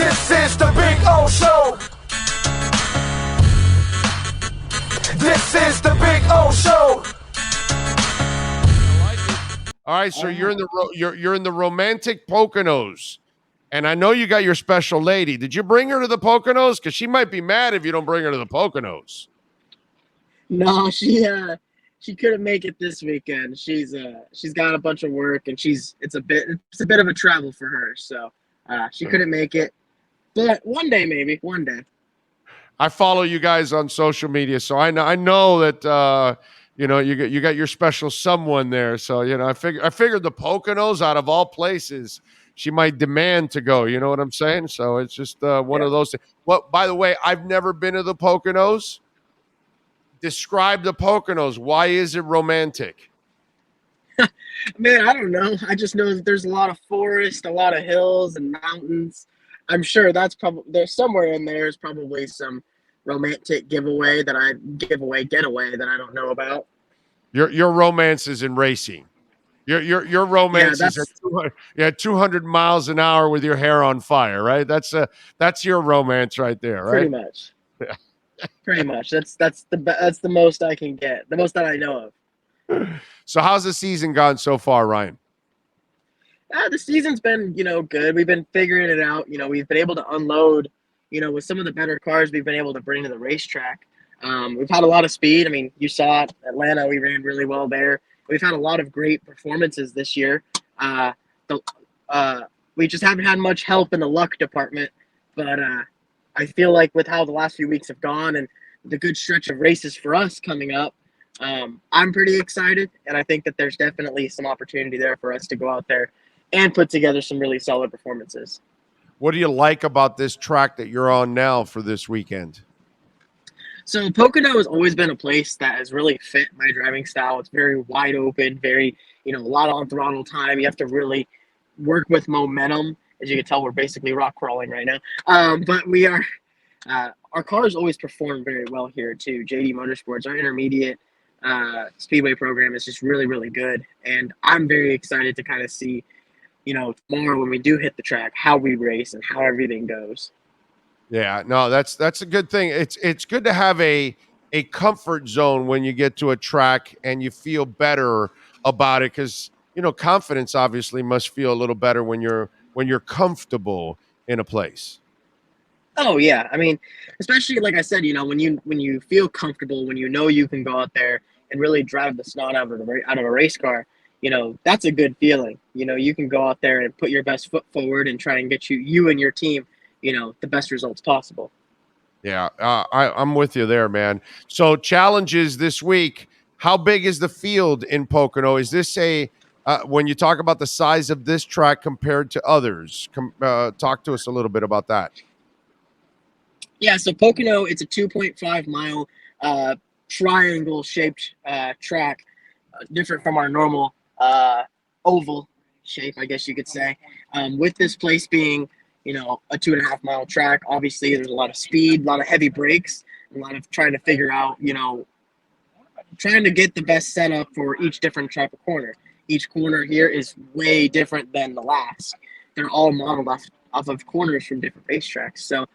This is the Big O Show. This is the Big O Show. All right, so you're in the romantic Poconos, and I know you got your special lady. Did you bring her to the Poconos? Because she might be mad if you don't bring her to the Poconos. No, she couldn't make it this weekend. She's got a bunch of work, and it's a bit of a travel for her. So she couldn't make it. But one day. I follow you guys on social media, so I know that you got your special someone there. So I figured the Poconos, out of all places, she might demand to go. You know what I'm saying? So it's just one of those things. Well, by the way, I've never been to the Poconos. Describe the Poconos. Why is it romantic? Man, I don't know. I just know that there's a lot of forest, a lot of hills and mountains. I'm sure there's somewhere in there is probably some romantic getaway that I don't know about. Your romance is in racing. Your romance is at 200 miles an hour with your hair on fire, right? That's your romance right there, right? Pretty much. Yeah. Pretty much. That's the most I can get. The most that I know of. So how's the season gone so far, Ryan? The season's been, good. We've been figuring it out. We've been able to unload, with some of the better cars we've been able to bring to the racetrack. We've had a lot of speed. I mean, you saw it, Atlanta, we ran really well there. We've had a lot of great performances this year. We just haven't had much help in the luck department, but I feel like with how the last few weeks have gone and the good stretch of races for us coming up, I'm pretty excited, and I think that there's definitely some opportunity there for us to go out there and put together some really solid performances. What do you like about this track that you're on now for this weekend? So Pocono has always been a place that has really fit my driving style. It's very wide open, very, a lot on throttle time. You have to really work with momentum. As you can tell, we're basically rock crawling right now. But we are, our cars always perform very well here too. JD Motorsports, our intermediate speedway program is just really, really good. And I'm very excited to kind of see, tomorrow when we do hit the track, how we race and how everything goes. Yeah, no, that's a good thing. It's good to have a comfort zone when you get to a track and you feel better about it, because confidence obviously must feel a little better when you're comfortable in a place. Oh yeah, I mean, especially like I said, when you feel comfortable, when you can go out there and really drive the snot out of a race car, that's a good feeling. You can go out there and put your best foot forward and try and get you and your team, the best results possible. Yeah, I'm with you there, man. So challenges this week. How big is the field in Pocono? Is this when you talk about the size of this track compared to others? Talk to us a little bit about that. Yeah, so Pocono, it's a 2.5 mile triangle-shaped track, different from our normal oval shape, I guess you could say. With this place being, a 2.5 mile track, obviously there's a lot of speed, a lot of heavy brakes, a lot of trying to figure out, trying to get the best setup for each different type of corner. Each corner here is way different than the last. They're all modeled off of corners from different racetracks. So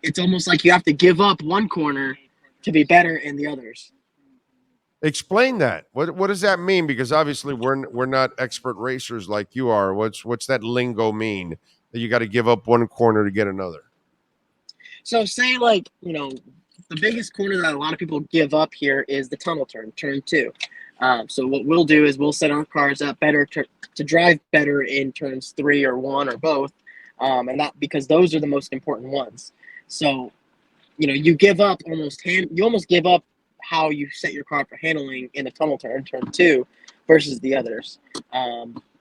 it's almost like you have to give up one corner to be better in the others. Explain that. What does that mean? Because obviously we're not expert racers like you are. What's that lingo mean? That you got to give up one corner to get another? So say the biggest corner that a lot of people give up here is the tunnel turn 2. So what we'll do is we'll set our cars up better to drive better in turns 3 or 1 or both, and that because those are the most important ones. So, you almost give up how you set your car for handling in the tunnel turn 2 versus the others.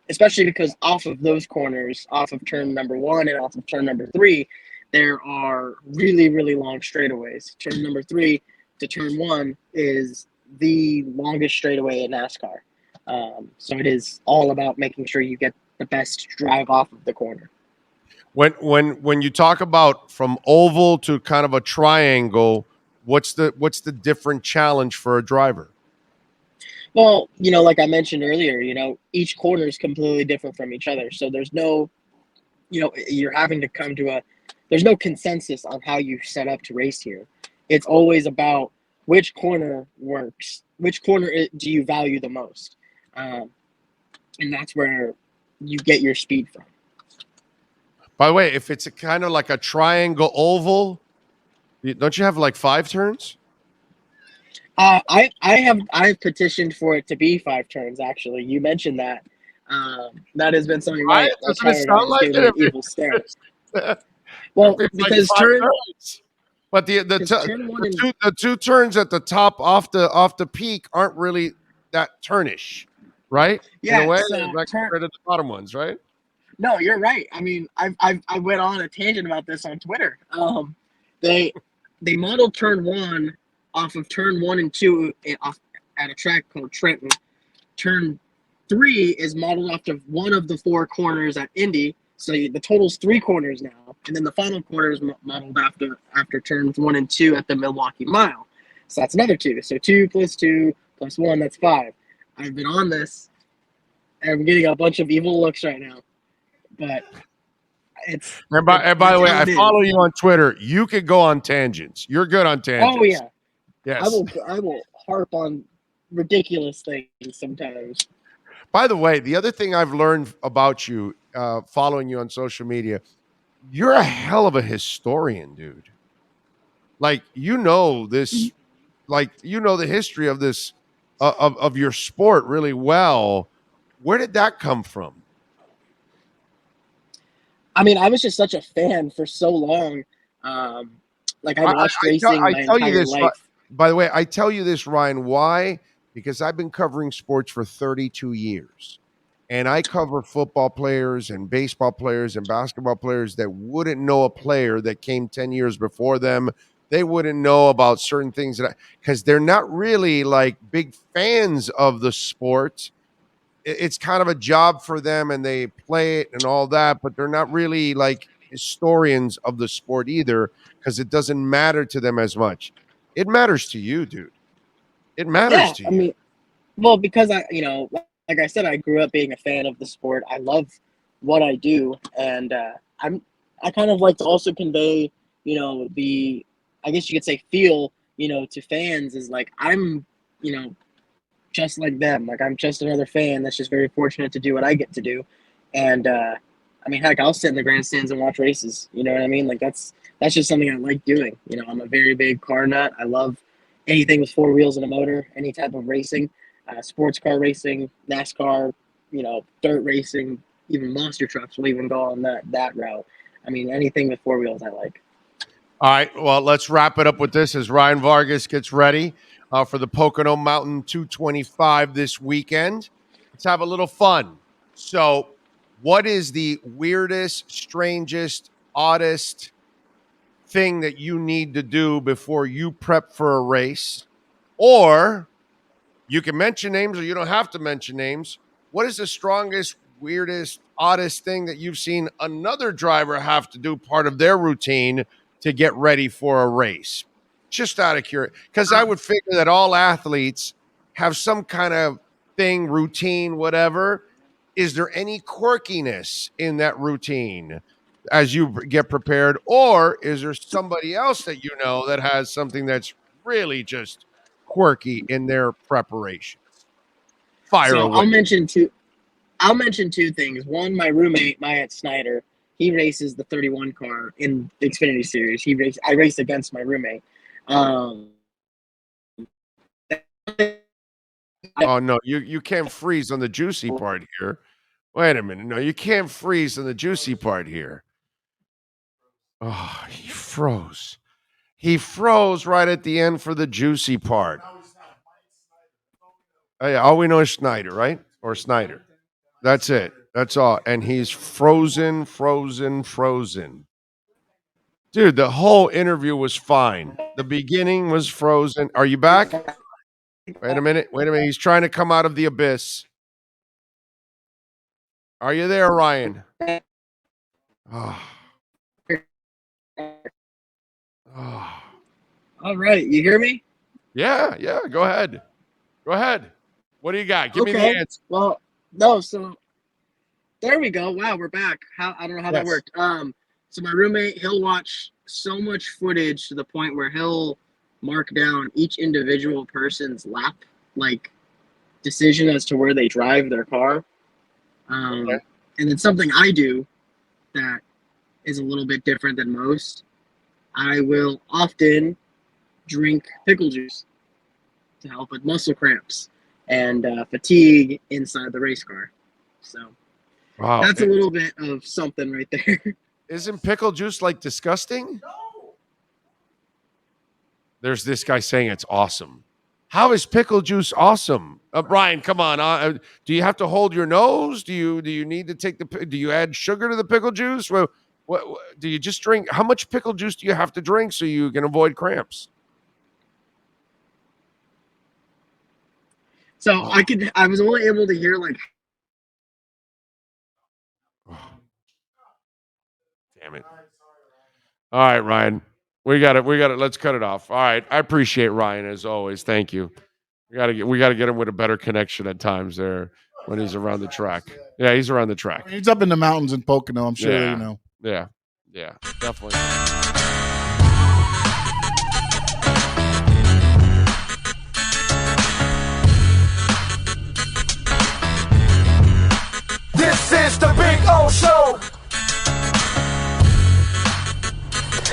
Especially because off of those corners, off of turn number 1 and off of turn number 3, there are really, really long straightaways. Turn number 3 to turn 1 is the longest straightaway in NASCAR. So it is all about making sure you get the best drive off of the corner. When you talk about from oval to kind of a triangle, what's the different challenge for a driver? Well, like I mentioned earlier, each corner is completely different from each other. So there's no you're having to come to there's no consensus on how you set up to race here. It's always about which corner works, which corner do you value the most, and that's where you get your speed from. By the way, if it's a kind of like a triangle oval, don't you have like 5 turns? I've petitioned for it to be 5 turns. Actually, you mentioned that. That has been something Right? my Doesn't it tire sound guys like gave it? me an evil stare. Well, It's like because 5 turns. But turn one and the two turns at the top off the peak aren't really that turnish, right? In a yeah, way, so like compared to the bottom ones, right? no, you're right. I mean, I went on a tangent about this on Twitter. They modeled turn one off of turn 1 and 2 off at a track called Trenton. Turn 3 is modeled off of one of the 4 corners at Indy. So the total's 3 corners now, and then the final corner is modeled after turns 1 and 2 at the Milwaukee Mile. So that's another 2. So 2 plus 2 plus 1, that's 5. I've been on this, and I'm getting a bunch of evil looks right now, but it's And by the way, how I it is. follow you on Twitter. You could go on tangents. You're good on tangents. Oh yeah, Yes. I will harp on ridiculous things sometimes. By the way, the other thing I've learned about you, following you on social media, you're a hell of a historian, dude. Like you know this, like you know the history of this, of your sport really well. Where did that come from? I mean, I was just such a fan for so long. Like I watched racing I my tell you entire this. life. By the way, I tell you this, Ryan. Why? Because I've been covering sports for 32 years. And I cover football players and baseball players and basketball players that wouldn't know a player that came 10 years before them. They wouldn't know about certain things because they're not really like big fans of the sport. It's kind of a job for them and they play it and all that, but they're not really like historians of the sport either because it doesn't matter to them as much. It matters to you, dude. It matters Yeah, to I you. mean, well, because like I said, I grew up being a fan of the sport. I love what I do, and I kind of like to also convey, the, I guess you could say, feel, to fans is like you know, just like them. Like I'm just another fan that's just very fortunate to do what I get to do, and I mean, heck, I'll sit in the grandstands and watch races. You know what I mean? Like that's just something I like doing. I'm a very big car nut. I love anything with 4 wheels and a motor, any type of racing, sports car racing, NASCAR, dirt racing, even monster trucks will even go on that route. I mean, anything with 4 wheels I like. All right. Well, let's wrap it up with this as Ryan Vargas gets ready for the Pocono Mountain 225 this weekend. Let's have a little fun. So, what is the weirdest, strangest, oddest thing that you need to do before you prep for a race? Or you can mention names or you don't have to mention names. What is the strongest, weirdest, oddest thing that you've seen another driver have to do part of their routine to get ready for a race? Just out of curiosity, because I would figure that all athletes have some kind of thing, routine, whatever. Is there any quirkiness in that routine as you get prepared? Or is there somebody else that you know that has something that's really just quirky in their preparations? Fire So away. I'll mention 2 things. One, my roommate, Myatt Snyder, he races the 31 car in the Xfinity series. I raced against my roommate. Um, Oh no, you can't freeze on the juicy part here. Wait a minute. No, you can't freeze on the juicy part here. Oh, he froze. He froze right at the end for the juicy part. Oh, yeah, all we know is Schneider, right? Or Snyder. That's it. That's all. And he's frozen, frozen, frozen. Dude, the whole interview was fine. The beginning was frozen. Are you back? Wait a minute. Wait a minute. He's trying to come out of the abyss. Are you there, Ryan? Oh. Oh. all right, you hear me? Yeah, yeah. Go ahead. Go ahead. What do you got? Give me the Okay. answer. Well, no. So There we go. Wow, we're back. I don't know how that Yes. worked. So my roommate, he'll watch so much footage to the point where he'll mark down each individual person's lap, like decision as to where they drive their car. Okay. And then something I do that is a little bit different than most. I will often drink pickle juice to help with muscle cramps and fatigue inside the race car. So Wow. that's a little bit of something right there. Isn't pickle juice like disgusting? There's this guy saying it's awesome. How is pickle juice awesome? Brian, come on. Do you have to hold your nose? Do you need to take do you add sugar to the pickle juice? What do you just drink? How much pickle juice do you have to drink so you can avoid cramps? So I was only able to hear like. Damn it. All right, Ryan. We got it. Let's cut it off. All right. I appreciate Ryan as always. Thank you. We gotta get him with a better connection at times there when he's around the track. Yeah, he's around the track. I mean, he's up in the mountains in Pocono. I'm sure, Yeah. you know. Yeah, definitely. This is the Big O Show.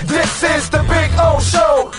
This is the Big O Show.